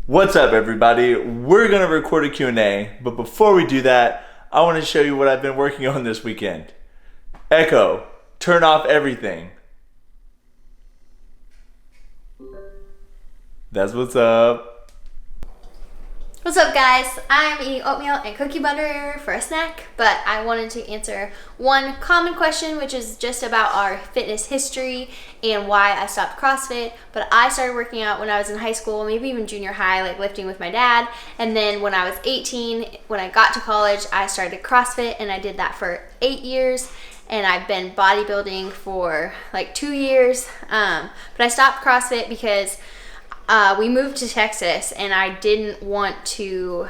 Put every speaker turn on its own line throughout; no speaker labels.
What's up, everybody? We're gonna record a Q&A, but before we do that, I want to show you what I've been working on this weekend. Echo, turn off everything. That's what's up.
What's up, guys? I'm eating oatmeal and cookie butter for a snack, but I wanted to answer one common question, which is just about our fitness history and why I stopped CrossFit. But I started working out when I was in high school, maybe even junior high, like lifting with my dad. And then when I was 18, when I got to college, I started CrossFit, and I did that for 8 years. And I've been bodybuilding for like 2 years. But I stopped CrossFit because we moved to Texas, and I didn't want to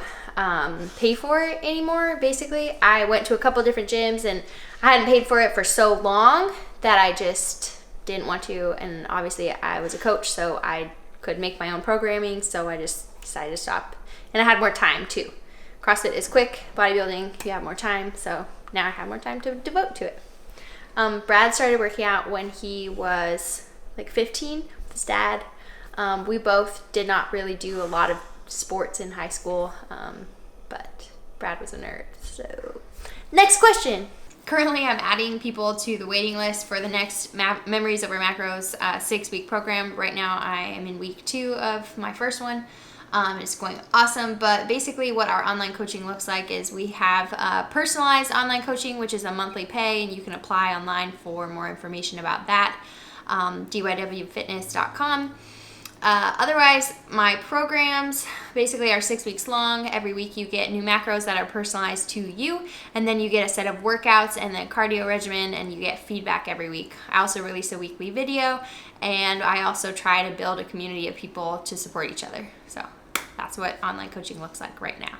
pay for it anymore. Basically, I went to a couple different gyms, and I hadn't paid for it for so long that I just didn't want to. And obviously, I was a coach, so I could make my own programming. So I just decided to stop, and I had more time too. CrossFit is quick. Bodybuilding, you have more time. So now I have more time to devote to it. Brad started working out when he was like 15 with his dad. We both did not really do a lot of sports in high school, but Brad was a nerd. So, next question. Currently, I'm adding people to the waiting list for the next Memories Over Macros 6-week program. Right now, I am in week 2 of my first one. It's going awesome, but basically what our online coaching looks like is we have personalized online coaching, which is a monthly pay, and you can apply online for more information about that. dywfitness.com. Otherwise, my programs basically are 6 weeks long. Every week you get new macros that are personalized to you, and then you get a set of workouts and then cardio regimen, and you get feedback every week. I also release a weekly video, and I also try to build a community of people to support each other. So that's what online coaching looks like right now.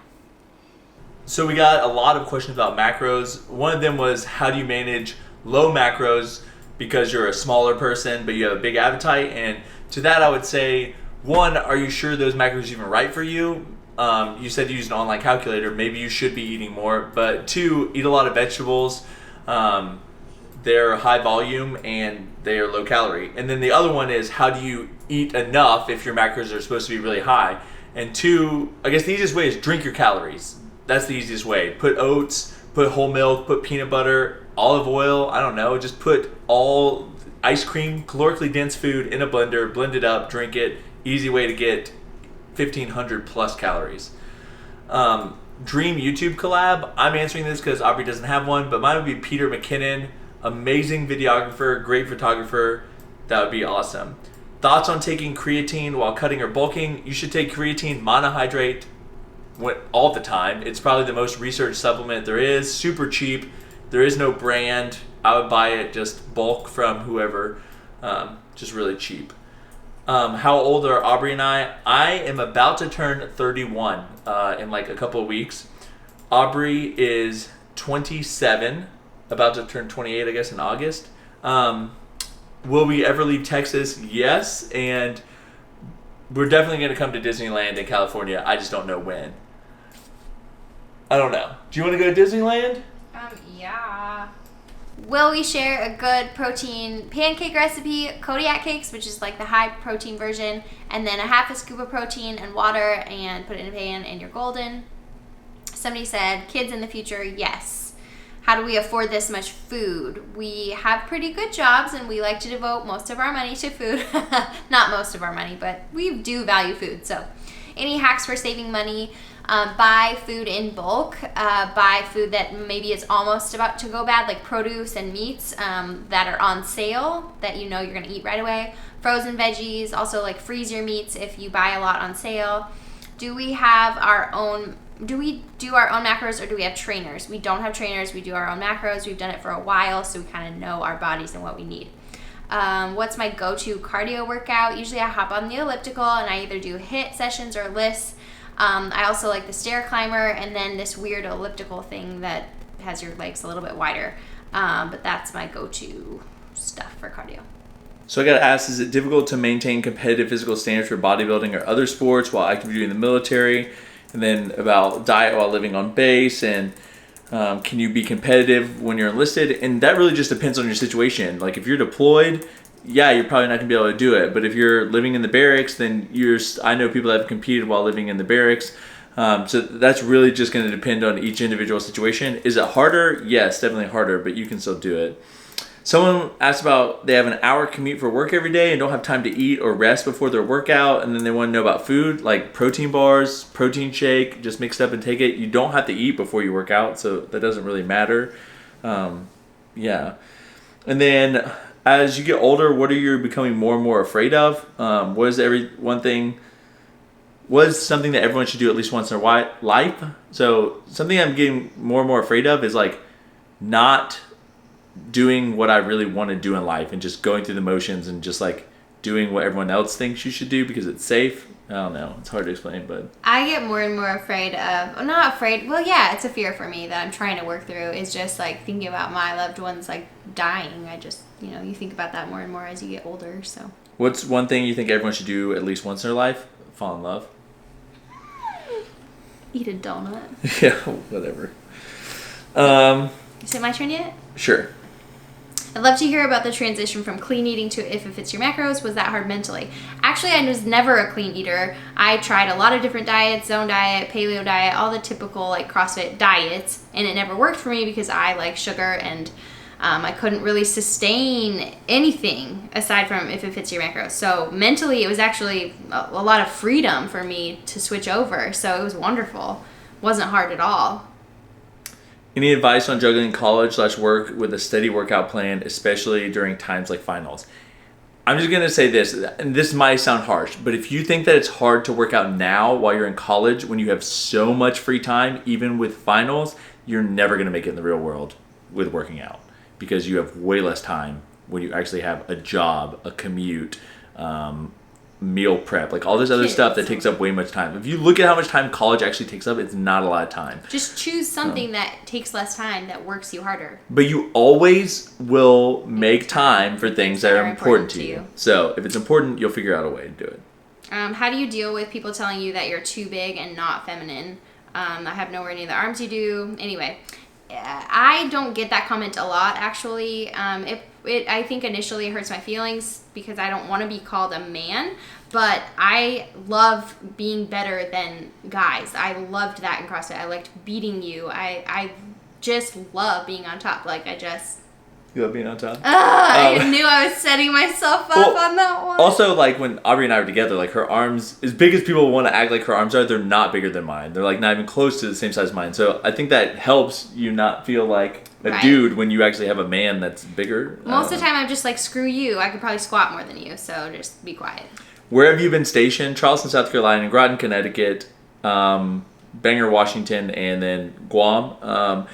So we got a lot of questions about macros. One of them was, how do you manage low macros because you're a smaller person but you have a big appetite? And to that, I would say, one, are you sure those macros are even right for you? You said you use an online calculator. Maybe you should be eating more. But 2, eat a lot of vegetables. They're high volume and they are low calorie. And then the other one is, how do you eat enough if your macros are supposed to be really high? And 2, I guess the easiest way is drink your calories. That's the easiest way. Put oats, put whole milk, put peanut butter, olive oil. I don't know. Just put all ice cream, calorically dense food in a blender, blend it up, drink it. Easy way to get 1,500 plus calories. Dream YouTube collab. I'm answering this because Aubrey doesn't have one, but mine would be Peter McKinnon. Amazing videographer, great photographer. That would be awesome. Thoughts on taking creatine while cutting or bulking? You should take creatine monohydrate all the time. It's probably the most researched supplement there is. Super cheap. There is no brand. I would buy it just bulk from whoever, just really cheap. How old are Aubrey and I? I am about to turn 31 in like a couple of weeks. Aubrey is 27, about to turn 28, I guess, in August. Will we ever leave Texas? Yes, and we're definitely going to come to Disneyland in California. I just don't know when. I don't know. Do you want to go to Disneyland?
Yeah. Will we share a good protein pancake recipe? Kodiak cakes, which is like the high protein version, and then a half a scoop of protein and water, and put it in a pan, and you're golden. Somebody said, kids in the future, yes. How do we afford this much food? We have pretty good jobs, and we like to devote most of our money to food. Not most of our money, but we do value food. So any hacks for saving money? Buy food in bulk. Buy food that maybe is almost about to go bad, like produce and meats that are on sale that you know you're going to eat right away. Frozen veggies. Also, like, freeze your meats if you buy a lot on sale. Do we do our own macros, or do we have trainers? We don't have trainers. We do our own macros. We've done it for a while, so we kind of know our bodies and what we need. What's my go-to cardio workout? Usually I hop on the elliptical, and I either do HIIT sessions or lifts. I also like the stair climber, and then this weird elliptical thing that has your legs a little bit wider. But that's my go-to stuff for cardio.
So I got to ask, is it difficult to maintain competitive physical standards for bodybuilding or other sports while active duty in the military? And then about diet while living on base, and can you be competitive when you're enlisted? And that really just depends on your situation. Like, if you're deployed, yeah, you're probably not going to be able to do it. But if you're living in the barracks, then I know people that have competed while living in the barracks. So that's really just going to depend on each individual situation. Is it harder? Yes, definitely harder, but you can still do it. Someone asked about they have an hour commute for work every day and don't have time to eat or rest before their workout, and then they want to know about food like protein bars, protein shake, just mix it up and take it. You don't have to eat before you work out, so that doesn't really matter. Yeah. And then as you get older, what are you becoming more and more afraid of? What is something that everyone should do at least once in their life? So something I'm getting more and more afraid of is like not doing what I really want to do in life and just going through the motions and just like doing what everyone else thinks you should do because it's safe. I don't know. It's hard to explain, but
I get more and more afraid of, well, not afraid, well, yeah, it's a fear for me that I'm trying to work through, is just like thinking about my loved ones like dying. I just, you think about that more and more as you get older, so.
What's one thing you think everyone should do at least once in their life? Fall in love.
Eat a donut.
Yeah, whatever.
Is it my turn yet?
Sure.
I'd love to hear about the transition from clean eating to if it fits your macros. Was that hard mentally? Actually, I was never a clean eater. I tried a lot of different diets, zone diet, paleo diet, all the typical like CrossFit diets, and it never worked for me because I like sugar and I couldn't really sustain anything aside from if it fits your macros. So mentally, it was actually a lot of freedom for me to switch over. So it was wonderful. Wasn't hard at all.
Any advice on juggling college/work with a steady workout plan, especially during times like finals? I'm just going to say this, and this might sound harsh, but if you think that it's hard to work out now while you're in college when you have so much free time, even with finals, you're never going to make it in the real world with working out because you have way less time when you actually have a job, a commute, meal prep, like all this other stuff that takes up way much time. If you look at how much time college actually takes up, it's not a lot of time.
Just choose something that takes less time that works you harder.
But you always will make time for things that are important to you. So if it's important, you'll figure out a way to do it.
How do you deal with people telling you that you're too big and not feminine? I have nowhere near the arms you do. Anyway, I don't get that comment a lot, actually. I think initially it hurts my feelings because I don't want to be called a man, but I love being better than guys. I loved that in CrossFit. I liked beating you. I just love being on top.
You love being on top?
I knew I was setting myself up on that one.
Also, like when Aubrey and I were together, like her arms, as big as people want to act like her arms are, they're not bigger than mine. They're like not even close to the same size as mine. So I think that helps you not feel like a dude when you actually have a man that's bigger.
Most of the time I'm just like, screw you. I could probably squat more than you, so just be quiet.
Where have you been stationed? Charleston, South Carolina, Groton, Connecticut, Bangor, Washington, and then Guam.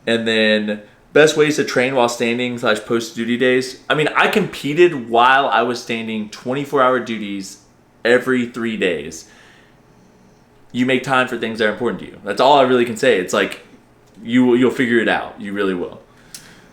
And then best ways to train while standing / post-duty days. I mean, I competed while I was standing 24-hour duties every 3 days. You make time for things that are important to you. That's all I really can say. It's like you'll figure it out. You really will.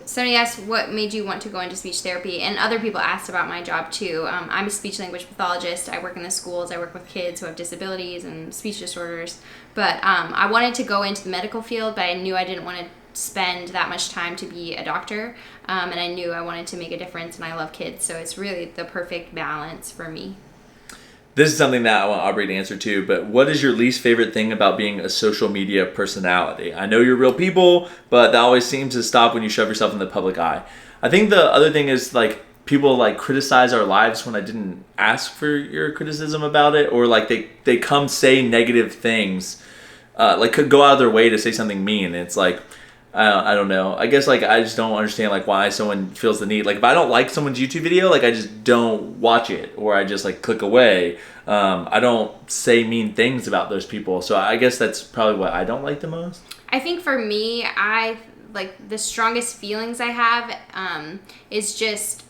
Somebody asked what made you want to go into speech therapy, and other people asked about my job too. I'm a speech language pathologist. I work in the schools. I work with kids who have disabilities and speech disorders. But I wanted to go into the medical field, but I knew I didn't want to spend that much time to be a doctor, and I knew I wanted to make a difference, and I love kids, so it's really the perfect balance for me.
This is something that I want Aubrey to answer too, but what is your least favorite thing about being a social media personality? I know you're real people, but that always seems to stop when you shove yourself in the public eye. I think the other thing is like people like criticize our lives when I didn't ask for your criticism about it, or like they come say negative things, like could go out of their way to say something mean, and it's like, I don't know. I guess like I just don't understand like why someone feels the need. Like if I don't like someone's YouTube video, like I just don't watch it, or I just like click away. I don't say mean things about those people. So I guess that's probably what I don't like the most.
I think for me, the strongest feelings I have is just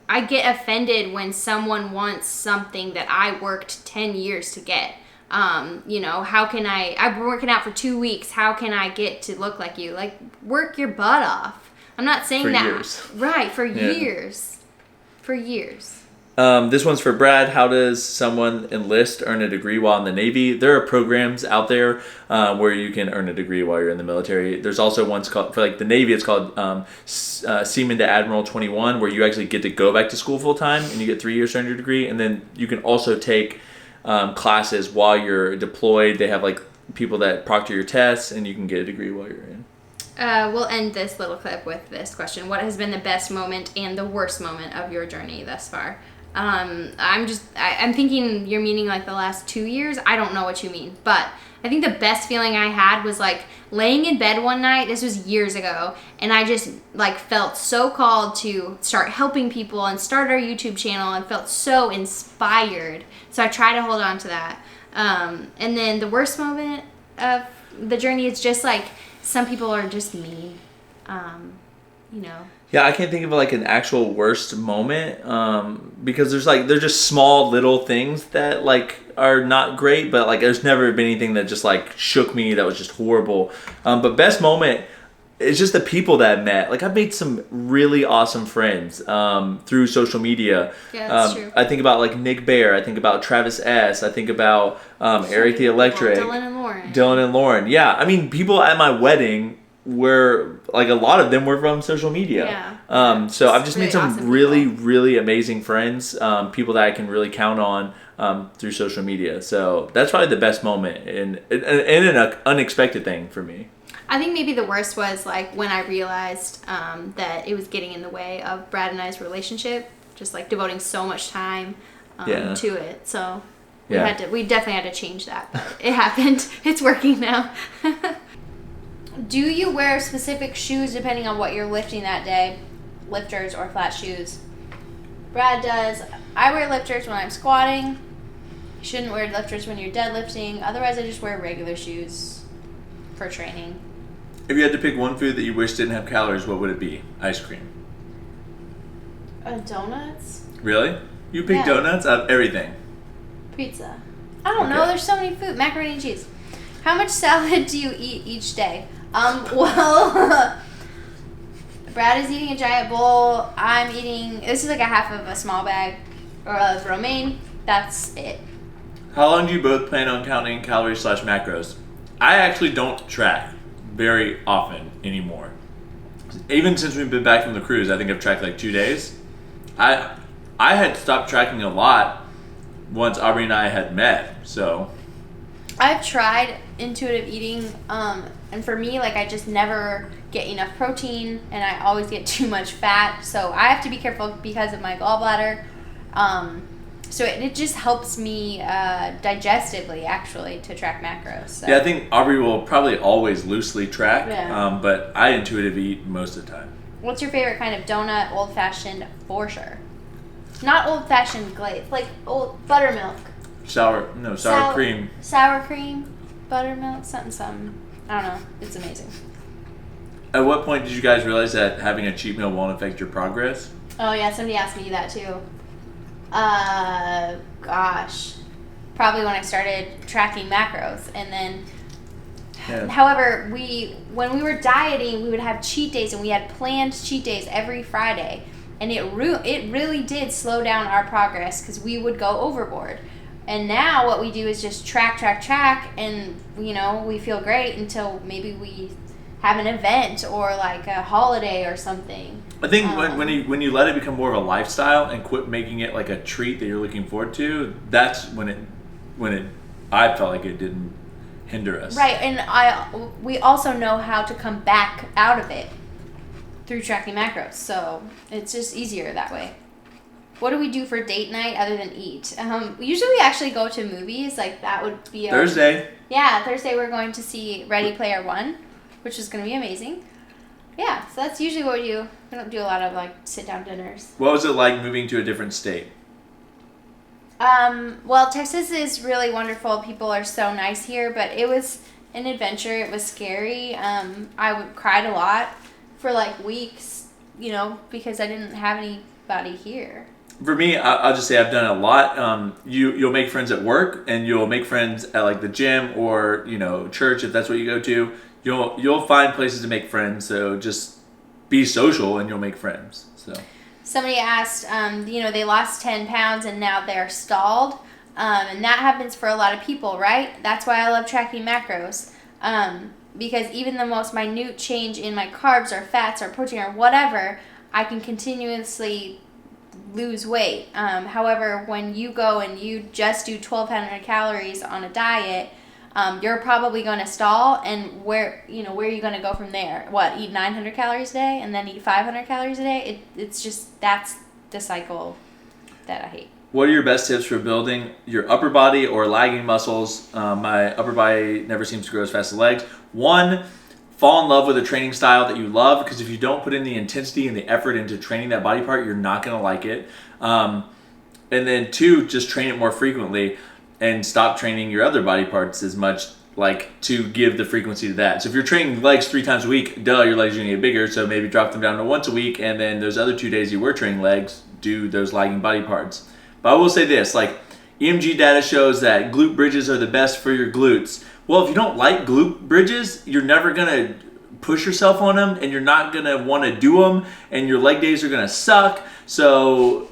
I get offended when someone wants something that I worked 10 years to get. How can I've been working out for 2 weeks. How can I get to look like you? Like, work your butt off. I'm not saying
for
that.
Years.
Right, for years. For years.
This one's for Brad. How does someone enlist, earn a degree while in the Navy? There are programs out there where you can earn a degree while you're in the military. There's also ones called, for like the Navy, it's called Seaman to Admiral 21, where you actually get to go back to school full time and you get 3 years to earn your degree. And then you can also take classes while you're deployed. They have like people that proctor your tests and you can get a degree while you're in.
We'll end this little clip with this question. What has been the best moment and the worst moment of your journey thus far? I'm thinking you're meaning like the last 2 years. I don't know what you mean, but I think the best feeling I had was like laying in bed one night. This was years ago, and I just like felt so called to start helping people and start our YouTube channel and felt so inspired. So I try to hold on to that. And then the worst moment of the journey is just like some people are just mean, you know.
Yeah, I can't think of like an actual worst moment because they're just small little things that like are not great, but like there's never been anything that just like shook me that was just horrible. But best moment is just the people that I met. Like I've made some really awesome friends through social media.
Yeah, that's true.
I think about like Nick Bear. I think about Travis S. I think about Eric the Electric. Dylan and Lauren. Yeah, I mean people at my wedding were like a lot of them were from social media.
Yeah.
So I've just
really
made some
awesome
really,
people.
really amazing friends, people that I can really count on through social media. So that's probably the best moment and an unexpected thing for me.
I think maybe the worst was like when I realized that it was getting in the way of Brad and I's relationship, just like devoting so much time to it. So we definitely had to change that, but it happened. It's working now. Do you wear specific shoes depending on what you're lifting that day? Lifters or flat shoes? Brad does. I wear lifters when I'm squatting. You shouldn't wear lifters when you're deadlifting. Otherwise, I just wear regular shoes for training.
If you had to pick one food that you wish didn't have calories, what would it be? Ice cream.
Donuts?
Really? You pick donuts out of everything?
Pizza. I don't know. There's so many food. Macaroni and cheese. How much salad do you eat each day? Well, Brad is eating a giant bowl. I'm eating, this is like a half of a small bag of romaine. That's it.
How long do you both plan on counting calories / macros? I actually don't track very often anymore. Even since we've been back from the cruise, I think I've tracked like 2 days. I had stopped tracking a lot once Aubrey and I had met, so.
I've tried intuitive eating, and for me, like I just never get enough protein, and I always get too much fat. So I have to be careful because of my gallbladder. So it just helps me digestively, actually, to track macros. So.
Yeah, I think Aubrey will probably always loosely track,
Yeah.
but I intuitive eat most of the time.
What's your favorite kind of donut? Old fashioned, for sure. Not old fashioned glaze, like old buttermilk.
Sour cream.
Sour cream, buttermilk, something. I don't know. It's amazing.
At what point did you guys realize that having a cheat meal won't affect your progress?
Oh yeah, somebody asked me that too. Gosh. Probably when I started tracking macros, and then however, when we were dieting, we would have cheat days, and we had planned cheat days every Friday, and it really did slow down our progress because we would go overboard. And now what we do is just track, and we feel great until maybe we have an event or like a holiday or something.
I think when you let it become more of a lifestyle and quit making it like a treat that you're looking forward to, that's when I felt like it didn't hinder us.
Right, and we also know how to come back out of it through tracking macros, so it's just easier that way. What do we do for date night other than eat? Usually we actually go to movies. Like that would be
Thursday.
Thursday we're going to see Ready Player One, which is going to be amazing. Yeah, so that's usually what we do. We don't do a lot of like sit down dinners.
What was it like moving to a different state?
Well, Texas is really wonderful. People are so nice here, but it was an adventure. It was scary. I cried a lot for like weeks, because I didn't have anybody here.
For me, I'll just say I've done a lot. You'll make friends at work, and you'll make friends at like the gym or church if that's what you go to. You'll find places to make friends. So just be social, and you'll make friends. So
Somebody asked, they lost 10 pounds and now they're stalled. And that happens for a lot of people, right? That's why I love tracking macros. Because even the most minute change in my carbs or fats or protein or whatever, I can continuously lose weight. However, when you go and you just do 1,200 calories on a diet, you're probably going to stall. And where are you going to go from there? What, eat 900 calories a day and then eat 500 calories a day? It's just, that's the cycle that I hate.
What are your best tips for building your upper body or lagging muscles? My upper body never seems to grow as fast as legs. 1, fall in love with a training style that you love, because if you don't put in the intensity and the effort into training that body part, you're not going to like it. And then 2, just train it more frequently and stop training your other body parts as much, to give the frequency to that. So if you're training legs 3 times a week, your legs are going to get bigger, so maybe drop them down to once a week, and then those other 2 days you were training legs, do those lagging body parts. But I will say this, EMG data shows that glute bridges are the best for your glutes. Well, if you don't like glute bridges, you're never going to push yourself on them, and you're not going to want to do them, and your leg days are going to suck. So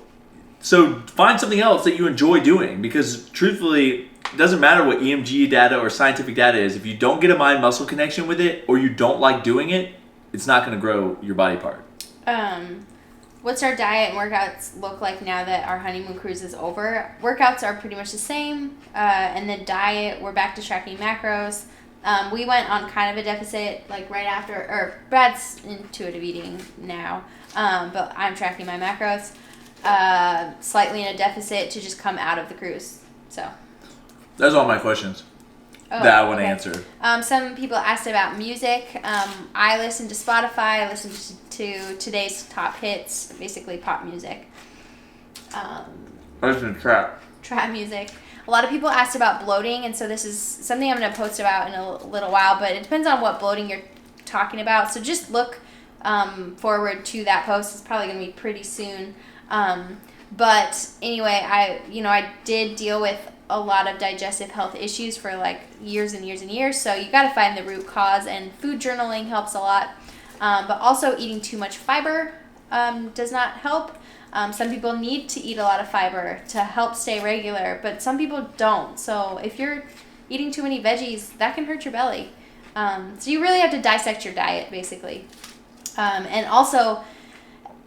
find something else that you enjoy doing, because truthfully, it doesn't matter what EMG data or scientific data is. If you don't get a mind-muscle connection with it, or you don't like doing it, it's not going to grow your body part.
What's our diet and workouts look like now that our honeymoon cruise is over? Workouts are pretty much the same, and the diet, we're back to tracking macros. We went on kind of a deficit right after, or Brad's intuitive eating now, but I'm tracking my macros, slightly in a deficit to just come out of the cruise. So
that's all my questions that I want to answer.
Some people asked about music. I listen to Spotify. I listen to today's top hits, basically pop music.
I listen to trap.
Trap music. A lot of people asked about bloating, and so this is something I'm going to post about in a little while, but it depends on what bloating you're talking about. So just look forward to that post. It's probably going to be pretty soon. But anyway, I did deal with a lot of digestive health issues for years and years and years. So you got to find the root cause, and food journaling helps a lot. But also eating too much fiber does not help. Some people need to eat a lot of fiber to help stay regular, but some people don't. So if you're eating too many veggies, that can hurt your belly. So you really have to dissect your diet, basically. And also,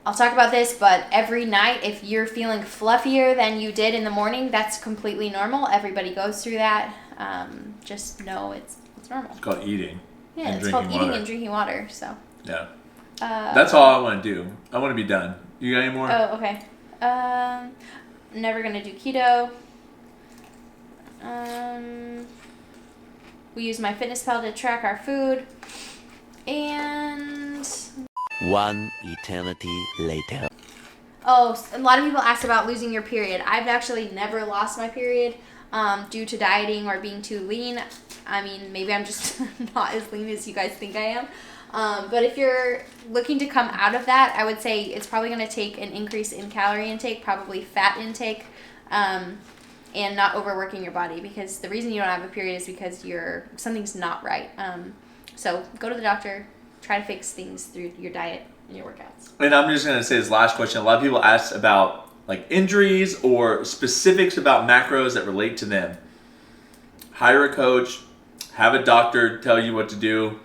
I'll talk about this, but every night, if you're feeling fluffier than you did in the morning, that's completely normal. Everybody goes through that. Just know it's normal.
It's called eating.
Yeah, it's called eating and drinking water. So.
Yeah. That's all I want to do. I want to be done. You got any more?
Oh, okay. Never gonna do keto. We use MyFitnessPal to track our food, and.
One eternity later.
Oh, a lot of people asked about losing your period. I've actually never lost my period due to dieting or being too lean. I mean, maybe I'm just not as lean as you guys think I am. But if you're looking to come out of that, I would say it's probably going to take an increase in calorie intake, probably fat intake, and not overworking your body, because the reason you don't have a period is because something's not right. So go to the doctor. Try to fix things through your diet and your workouts. And
I'm just going to say this last question. A lot of people ask about injuries or specifics about macros that relate to them. Hire a coach. Have a doctor tell you what to do.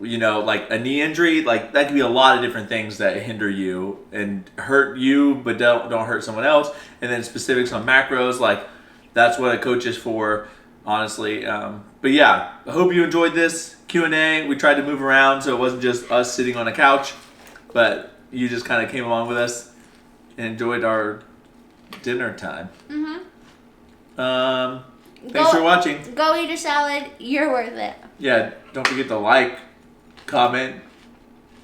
A knee injury, that could be a lot of different things that hinder you and hurt you, but don't hurt someone else. And then specifics on macros, that's what a coach is for, honestly. But yeah, I hope you enjoyed this Q&A. We tried to move around so it wasn't just us sitting on a couch, but you just kind of came along with us and enjoyed our dinner time. Thanks for watching.
Go eat a salad. You're worth it.
Yeah, don't forget to like, comment,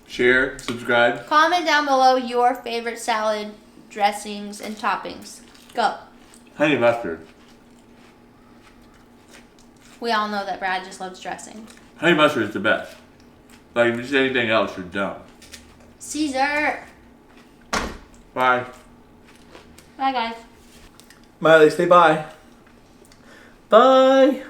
share, subscribe.
Comment down below your favorite salad dressings and toppings. Go.
Honey mustard.
We all know that Brad just loves dressing.
Honey mustard is the best. If you say anything else, you're dumb.
Caesar.
Bye.
Bye, guys.
Miley, say bye. Bye.